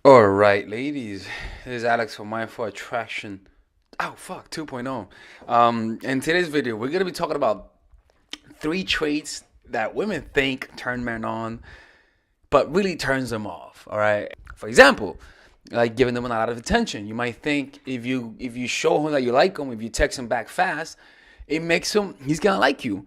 All right, ladies. This is Alex from Mindful Attraction. Oh, fuck, 2.0. In today's video, we're gonna be talking about three traits that women think turn men on, but really turns them off. All right. For example, like giving them a lot of attention. You might think if you show him that you like him, if you text him back fast, it makes him he's gonna like you.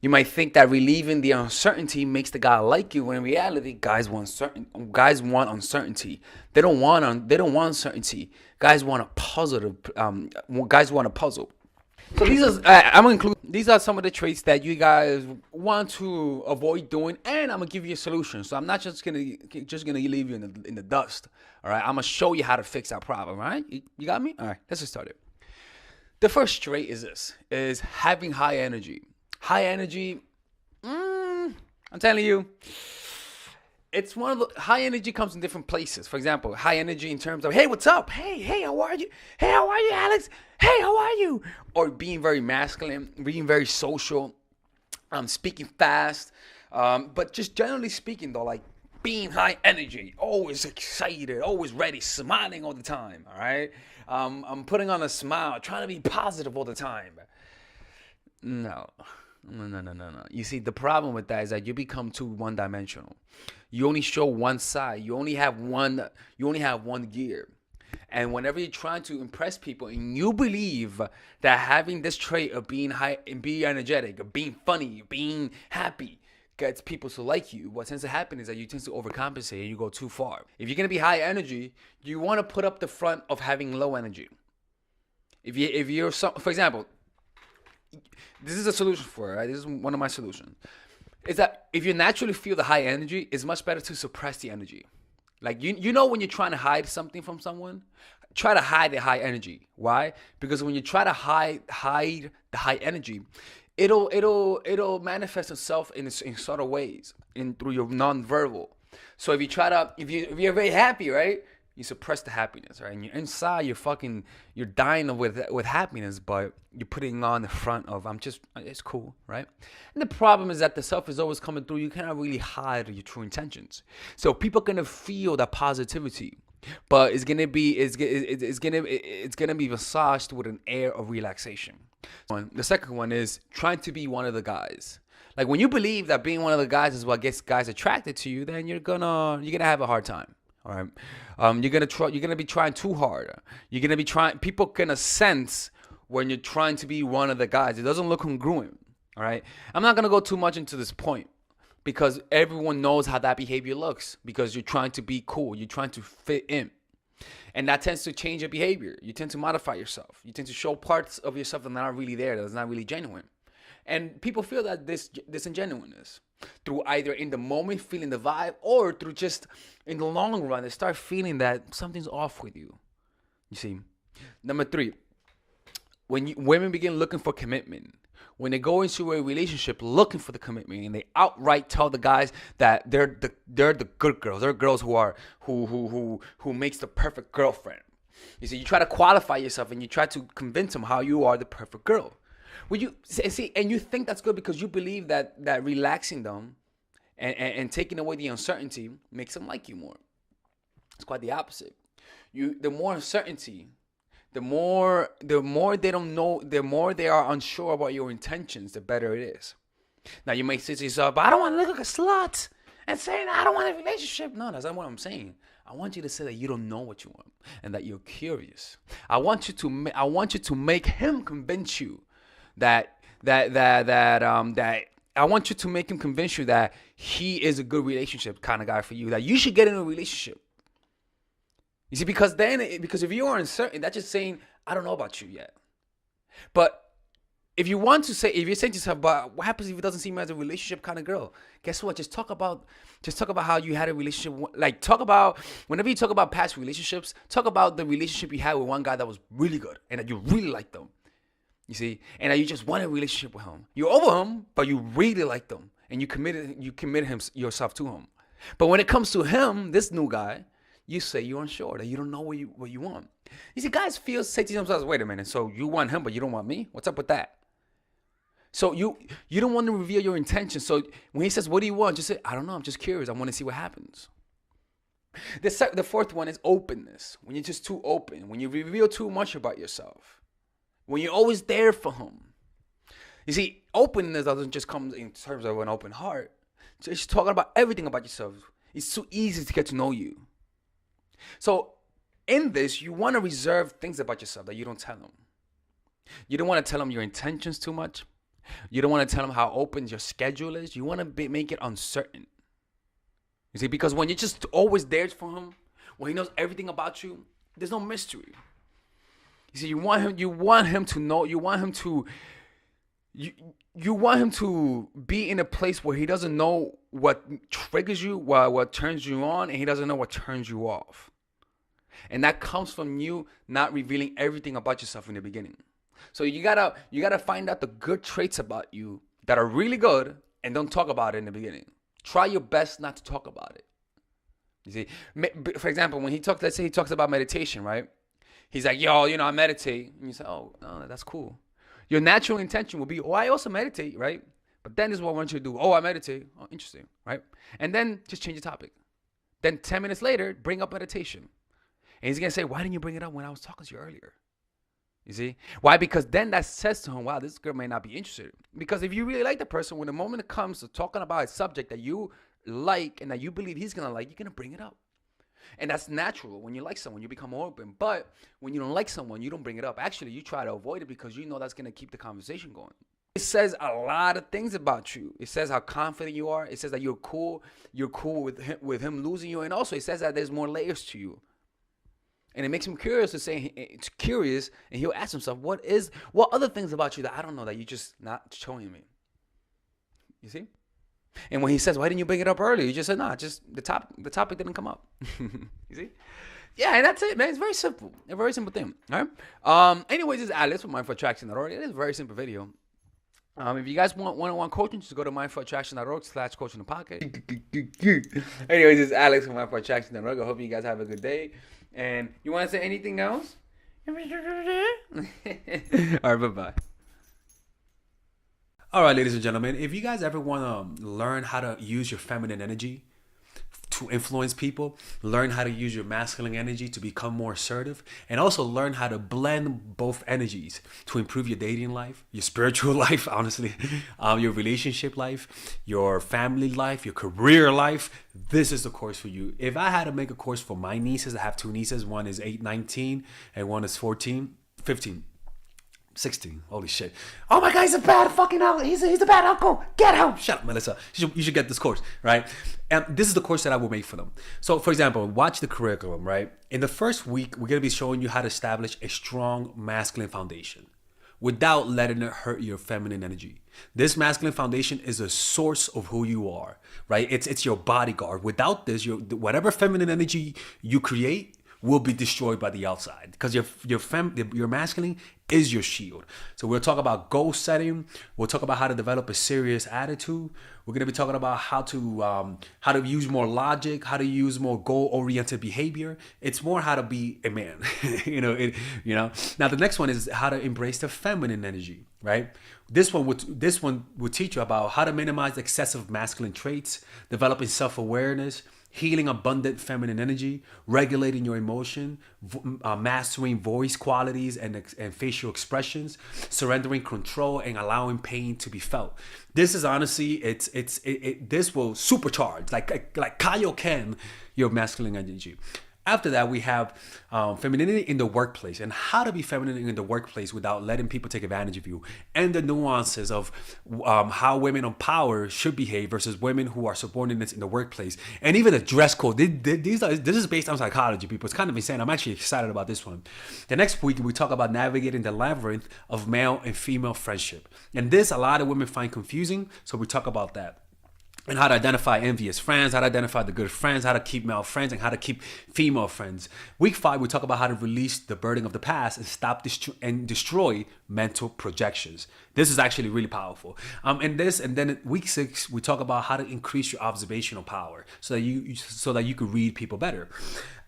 You might think that relieving the uncertainty makes the guy like you, when in reality, guys want uncertainty. They don't want uncertainty. Guys want a positive. Guys want a puzzle. So I'm gonna include these are some of the traits that you guys want to avoid doing, and I'm gonna give you a solution. So I'm not just gonna leave you in the dust. All right, I'm gonna show you how to fix that problem. All right, you got me? All right, let's get started. The first trait is having high energy. High energy. I'm telling you, it's one of the high energy comes in different places. For example, high energy in terms of, hey, what's up? Hey, how are you? Hey, how are you, Alex? Hey, how are you? Or being very masculine, being very social, speaking fast, but just generally speaking though, like being high energy, always excited, always ready, smiling all the time. All right, I'm putting on a smile, trying to be positive all the time. No. No. You see, the problem with that is that you become too one-dimensional. You only show one side. You only have one. You only have one gear. And whenever you're trying to impress people, and you believe that having this trait of being high and being energetic, of being funny, being happy, gets people to like you, what tends to happen is that you tend to overcompensate and you go too far. If you're gonna be high energy, you want to put up the front of having low energy. If you're for example, this is a solution for it, right? This is one of my solutions. Is that if you naturally feel the high energy, it's much better to suppress the energy. Like you know when you're trying to hide something from someone, try to hide the high energy. Why? Because when you try to hide the high energy, it'll manifest itself in subtle ways, in through your nonverbal. So if you're very happy, right? You suppress the happiness, right? And you're inside, you're dying with happiness, but you're putting on the front of it's cool, right? And the problem is that the self is always coming through. You cannot really hide your true intentions. So people are gonna feel that positivity, but it's gonna be massaged with an air of relaxation. The second one is trying to be one of the guys. Like when you believe that being one of the guys is what gets guys attracted to you, then you're gonna have a hard time. All right, you're gonna be trying too hard. You're gonna be trying. People can sense when you're trying to be one of the guys. It doesn't look congruent. All right, I'm not gonna go too much into this point because everyone knows how that behavior looks. Because you're trying to be cool. You're trying to fit in, and that tends to change your behavior. You tend to modify yourself. You tend to show parts of yourself that are not really there. That's not really genuine. And people feel that this ingenuineness through either in the moment feeling the vibe, or through just in the long run they start feeling that something's off with you. You see, number three, when women begin looking for commitment, when they go into a relationship looking for the commitment, and they outright tell the guys that they're the good girls, they're girls who makes the perfect girlfriend. You see, you try to qualify yourself and you try to convince them how you are the perfect girl. Well, you see, and you think that's good because you believe that relaxing them and taking away the uncertainty makes them like you more. It's quite the opposite. The more uncertainty, the more they don't know, the more they are unsure about your intentions, the better it is. Now you may say to yourself, "But I don't want to look like a slut and saying I don't want a relationship." No, that's not what I'm saying. I want you to say that you don't know what you want and that you're curious. I want you to make him convince you that I want you to make him convince you that he is a good relationship kind of guy for you, that you should get in a relationship. You see, because if you are uncertain, that's just saying I don't know about you yet. But if you're saying to yourself, but what happens if he doesn't see me as a relationship kind of girl? Guess what? Just talk about how you had a relationship. Like whenever you talk about past relationships, talk about the relationship you had with one guy that was really good and that you really liked them. You see, and that you just want a relationship with him. You're over him, but you really liked him, and you committed yourself to him. But when it comes to him, this new guy, you say you're unsure, that you don't know what you want. You see, guys say to themselves, "Wait a minute, so you want him, but you don't want me? What's up with that?" So you don't want to reveal your intentions. So when he says, "What do you want?" Just say, "I don't know. I'm just curious. I want to see what happens." The fourth one is openness. When you're just too open, when you reveal too much about yourself, when you're always there for him. You see, openness doesn't just come in terms of an open heart. Just talking about everything about yourself. It's too easy to get to know you. So in this, you want to reserve things about yourself that you don't tell them. You don't want to tell them your intentions too much. You don't want to tell them how open your schedule is. You want to make it uncertain. You see, because when you're just always there for him, when he knows everything about you, there's no mystery. You see, you want him to know, you want him to be in a place where he doesn't know what triggers you, what turns you on, and he doesn't know what turns you off. And that comes from you not revealing everything about yourself in the beginning. So you gotta find out the good traits about you that are really good, and don't talk about it in the beginning. Try your best not to talk about it. You see, for example, when let's say he talks about meditation, right? He's like, yo, I meditate. And you say, oh, no, that's cool. Your natural intention will be, oh, I also meditate, right? But then this is what I want you to do. Oh, I meditate. Oh, interesting, right? And then just change the topic. Then 10 minutes later, bring up meditation. And he's going to say, why didn't you bring it up when I was talking to you earlier? You see? Why? Because then that says to him, wow, this girl may not be interested. Because if you really like the person, when the moment comes to talking about a subject that you like and that you believe he's going to like, you're going to bring it up. And that's natural. When you like someone, you become more open. But when you don't like someone, you don't bring it up. Actually, you try to avoid it because you know that's going to keep the conversation going. It says a lot of things about you. It says how confident you are. It says that you're cool. You're cool with him losing you. And also, it says that there's more layers to you. And it makes him curious it's curious, and he'll ask himself, what other things about you that I don't know that you just not showing me? You see? And when he says, why didn't you bring it up earlier? You just said, nah, just the topic didn't come up. You see? Yeah, and that's it, man. It's very simple. A very simple thing. All right? Anyways, this is Alex from mindfulattraction.org. It is a very simple video. If you guys want one-on-one coaching, just go to mindfulattraction.org/coaching the pocket. Anyways, this is Alex from mindfulattraction.org. I hope you guys have a good day. And you want to say anything else? All right, bye-bye. All right, ladies and gentlemen, if you guys ever want to learn how to use your feminine energy to influence people, learn how to use your masculine energy to become more assertive, and also learn how to blend both energies to improve your dating life, your spiritual life, honestly, your relationship life, your family life, your career life, this is the course for you. If I had to make a course for my nieces, I have two nieces, one is 19 and one is 15. 16. Holy shit. Oh my God, he's a bad fucking uncle. He's a bad uncle. Get him. Shut up, Melissa. You should get this course, right? And this is the course that I will make for them. So, for example, watch the curriculum, right? In the first week, we're going to be showing you how to establish a strong masculine foundation without letting it hurt your feminine energy. This masculine foundation is a source of who you are, right? It's your bodyguard. Without this, whatever feminine energy you create will be destroyed by the outside, because your masculine is your shield. So we'll talk about goal setting. We'll talk about how to develop a serious attitude. We're gonna be talking about how to use more logic, how to use more goal-oriented behavior. It's more how to be a man. Now the next one is how to embrace the feminine energy, right? This one would teach you about how to minimize excessive masculine traits, developing self-awareness, healing abundant feminine energy, regulating your emotion, mastering voice qualities and facial expressions, surrendering control, and allowing pain to be felt. This is honestly, this will supercharge, like Kaioken, your masculine energy. After that, we have femininity in the workplace and how to be feminine in the workplace without letting people take advantage of you, and the nuances of how women on power should behave versus women who are subordinates in the workplace, and even the dress code. This is based on psychology, people. It's kind of insane. I'm actually excited about this one. The next week, we talk about navigating the labyrinth of male and female friendship. And this, a lot of women find confusing, so we talk about that. And how to identify envious friends, how to identify the good friends, how to keep male friends, and how to keep female friends. Week 5, we talk about how to release the burden of the past and stop and destroy mental projections. This is actually really powerful. And then in week 6, we talk about how to increase your observational power so that you could read people better.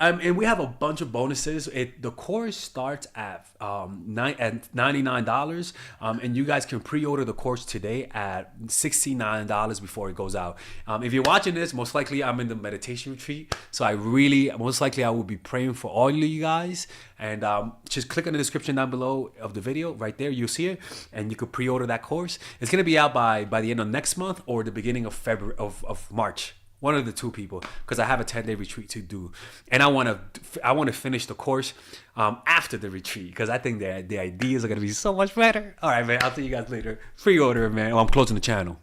And we have a bunch of bonuses. The course starts at $99, and you guys can pre-order the course today at $69 before it goes out. If you're watching this, most likely I'm in the meditation retreat, so I will be praying for all of you guys. And just click on the description down below of the video. Right there, you'll see it, and you could pre-order that course. It's gonna be out by the end of next month or the beginning of February of March. One of the two people, because I have a 10-day retreat to do, and I want to finish the course after the retreat, because I think the ideas are gonna be so much better. All right, man. I'll see you guys later. Pre-order, man. Oh, I'm closing the channel.